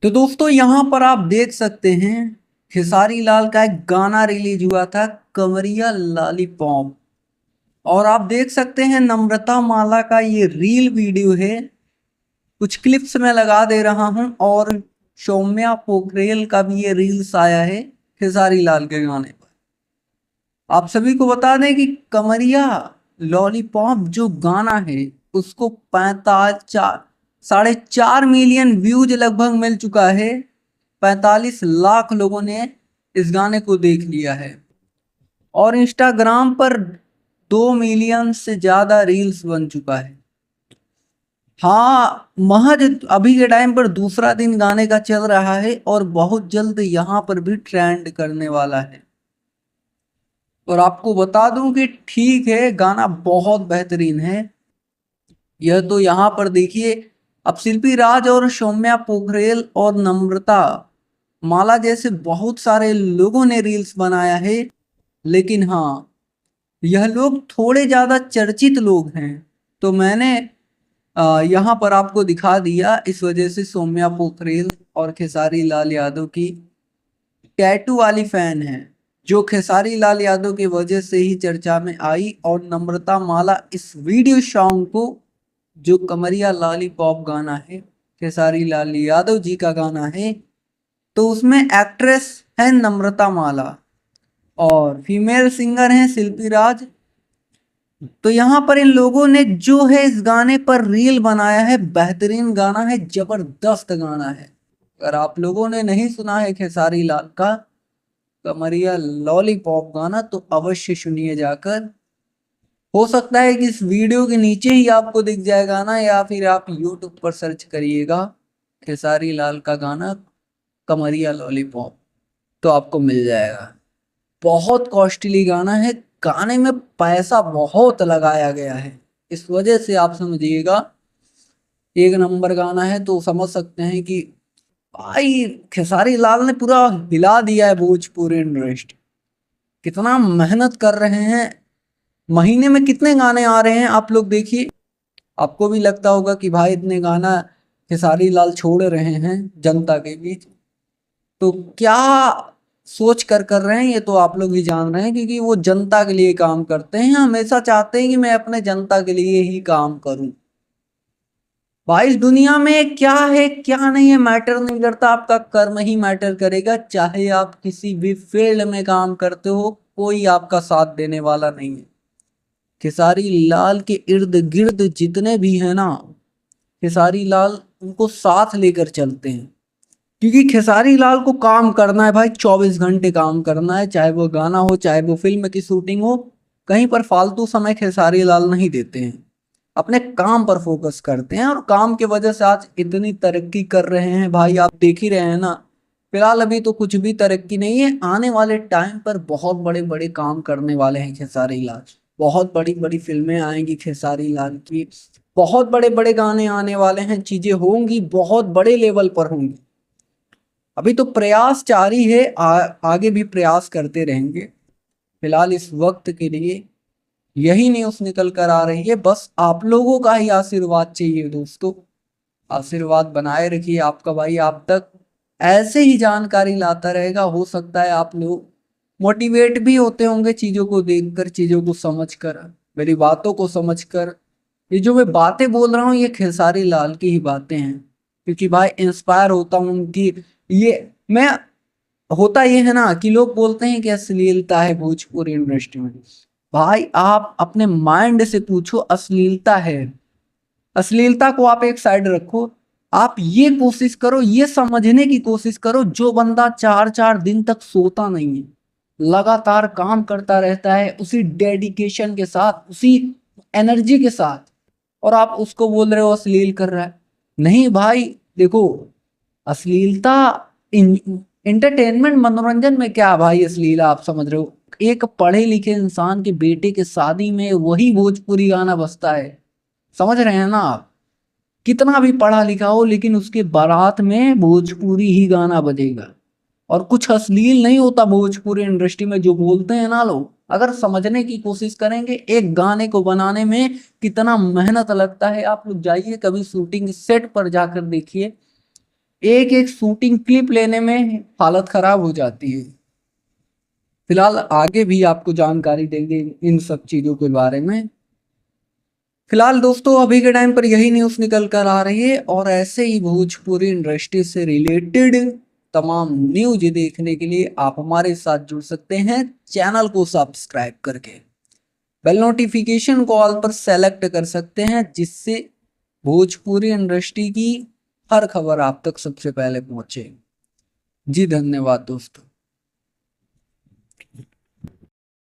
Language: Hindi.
तो दोस्तों यहाँ पर आप देख सकते हैं खेसारी लाल का एक गाना रिलीज हुआ था कमरिया लॉलीपॉप। और आप देख सकते हैं नम्रता माला का ये रील वीडियो है। कुछ क्लिप्स मैं लगा दे रहा हूँ और सौम्या पोखरेल का भी ये रील्स आया है खेसारी लाल के गाने पर। आप सभी को बता दें कि कमरिया लॉलीपॉप जो गाना है उसको 4.5 मिलियन व्यूज लगभग मिल चुका है। 45 लाख लोगों ने इस गाने को देख लिया है और इंस्टाग्राम पर 2 मिलियन से ज्यादा रील्स बन चुका है। हाँ, महज अभी के टाइम पर दूसरा दिन गाने का चल रहा है और बहुत जल्द यहाँ पर भी ट्रेंड करने वाला है। और आपको बता दूं कि ठीक है, गाना बहुत बेहतरीन है। यह तो यहाँ पर देखिए, अब शिल्पी राज और सौम्या पोखरेल और नम्रता माला जैसे बहुत सारे लोगों ने रील्स बनाया है, लेकिन हाँ, यह लोग थोड़े ज्यादा चर्चित लोग हैं तो मैंने यहाँ पर आपको दिखा दिया। इस वजह से सौम्या पोखरेल और खेसारी लाल यादव की टैटू वाली फैन है जो खेसारी लाल यादव की वजह से ही चर्चा में आई। और नम्रता माला इस वीडियो सॉन्ग को, जो कमरिया लॉलीपॉप गाना है, खेसारी लाल यादव जी का गाना है, तो उसमें एक्ट्रेस है नम्रता माला और फीमेल सिंगर हैं शिल्पी राज। तो यहाँ पर इन लोगों ने जो है इस गाने पर रील बनाया है। बेहतरीन गाना है, जबरदस्त गाना है। अगर आप लोगों ने नहीं सुना है खेसारी लाल का कमरिया लॉलीपॉप गाना तो अवश्य सुनिए जाकर। हो सकता है कि इस वीडियो के नीचे ही आपको दिख जाए गाना, या फिर आप यूट्यूब पर सर्च करिएगा खेसारी लाल का गाना कमरिया लॉलीपॉप तो आपको मिल जाएगा। बहुत कॉस्टली गाना है, गाने में पैसा बहुत लगाया गया है, इस वजह से आप समझिएगा एक नंबर गाना है। तो समझ सकते हैं कि भाई खेसारी लाल ने पूरा हिला दिया है भोजपुरी इंडस्ट्री। कितना मेहनत कर रहे हैं, महीने में कितने गाने आ रहे हैं आप लोग देखिए। आपको भी लगता होगा कि भाई इतने गाना खेसारी लाल छोड़ रहे हैं जनता के बीच, तो क्या सोच कर रहे हैं ये तो आप लोग ही जान रहे हैं, क्योंकि वो जनता के लिए काम करते हैं, हमेशा चाहते हैं कि मैं अपने जनता के लिए ही काम करूं। भाई इस दुनिया में क्या है क्या नहीं है मैटर नहीं करता, आपका कर्म ही मैटर करेगा। चाहे आप किसी भी फील्ड में काम करते हो, कोई आपका साथ देने वाला नहीं है। खेसारी लाल के इर्द गिर्द जितने भी हैं ना, खेसारी लाल उनको साथ लेकर चलते हैं, क्योंकि खेसारी लाल को काम करना है भाई, 24 घंटे काम करना है। चाहे वो गाना हो, चाहे वो फिल्म की शूटिंग हो, कहीं पर फालतू समय खेसारी लाल नहीं देते हैं, अपने काम पर फोकस करते हैं। और काम की वजह से आज इतनी तरक्की कर रहे हैं भाई, आप देख ही रहे हैं ना। फिलहाल अभी तो कुछ भी तरक्की नहीं है, आने वाले टाइम पर बहुत बड़े बड़े काम करने वाले हैं खेसारी लाल। बहुत बड़ी बड़ी फिल्में आएंगी खेसारी लाल की, बहुत बड़े बड़े गाने आने वाले हैं, चीजें होंगी बहुत बड़े लेवल पर होंगी। अभी तो प्रयास जारी है, आगे भी प्रयास करते रहेंगे। फिलहाल इस वक्त के लिए यही न्यूज़ निकल कर आ रही है, बस आप लोगों का ही आशीर्वाद चाहिए दोस्तों। आशीर्वाद बनाए रखिए, आपका भाई आप तक ऐसे ही जानकारी लाता रहेगा। हो सकता है आप लोग मोटिवेट भी होते होंगे चीज़ों को देखकर, चीज़ों को समझकर, मेरी बातों को समझकर। ये जो मैं बातें बोल रहा हूँ ये खेसारी लाल की ही बातें हैं, क्योंकि भाई इंस्पायर होता हूँ उनकी। ये मैं होता ये है ना कि लोग बोलते हैं कि अश्लीलता है भोजपुरी इंडस्ट्री में। भाई आप अपने माइंड से पूछो, अश्लीलता है? अश्लीलता को आप एक साइड रखो, आप ये कोशिश करो, ये समझने की कोशिश करो, जो बंदा 4 4 दिन तक सोता नहीं है, लगातार काम करता रहता है उसी डेडिकेशन के साथ, उसी एनर्जी के साथ, और आप उसको बोल रहे हो अश्लील कर रहा है। नहीं भाई देखो, अश्लीलता इंटरटेनमेंट मनोरंजन में क्या भाई अश्लील आप समझ रहे हो? एक पढ़े लिखे इंसान के बेटे के शादी में वही भोजपुरी गाना बजता है, समझ रहे हैं ना आप? कितना भी पढ़ा लिखा हो लेकिन उसके बारात में भोजपुरी ही गाना बजेगा, और कुछ अश्लील नहीं होता भोजपुरी इंडस्ट्री में जो बोलते हैं ना लोग। अगर समझने की कोशिश करेंगे एक गाने को बनाने में कितना मेहनत लगता है, आप लोग जाइए कभी शूटिंग सेट पर जाकर देखिए। एक एक शूटिंग क्लिप लेने में हालत खराब हो जाती है। फिलहाल आगे भी आपको जानकारी देंगे इन सब चीजों के बारे में। फिलहाल दोस्तों अभी के टाइम पर यही न्यूज़ निकल कर आ रही है, और ऐसे ही भोजपुरी इंडस्ट्री से रिलेटेड तमाम न्यूज देखने के लिए आप हमारे साथ जुड़ सकते हैं चैनल को सब्सक्राइब करके। बेल नोटिफिकेशन को ऑल पर सेलेक्ट कर सकते हैं, जिससे भोजपुरी इंडस्ट्री की हर खबर आप तक सबसे पहले पहुंचे। जी धन्यवाद दोस्तों।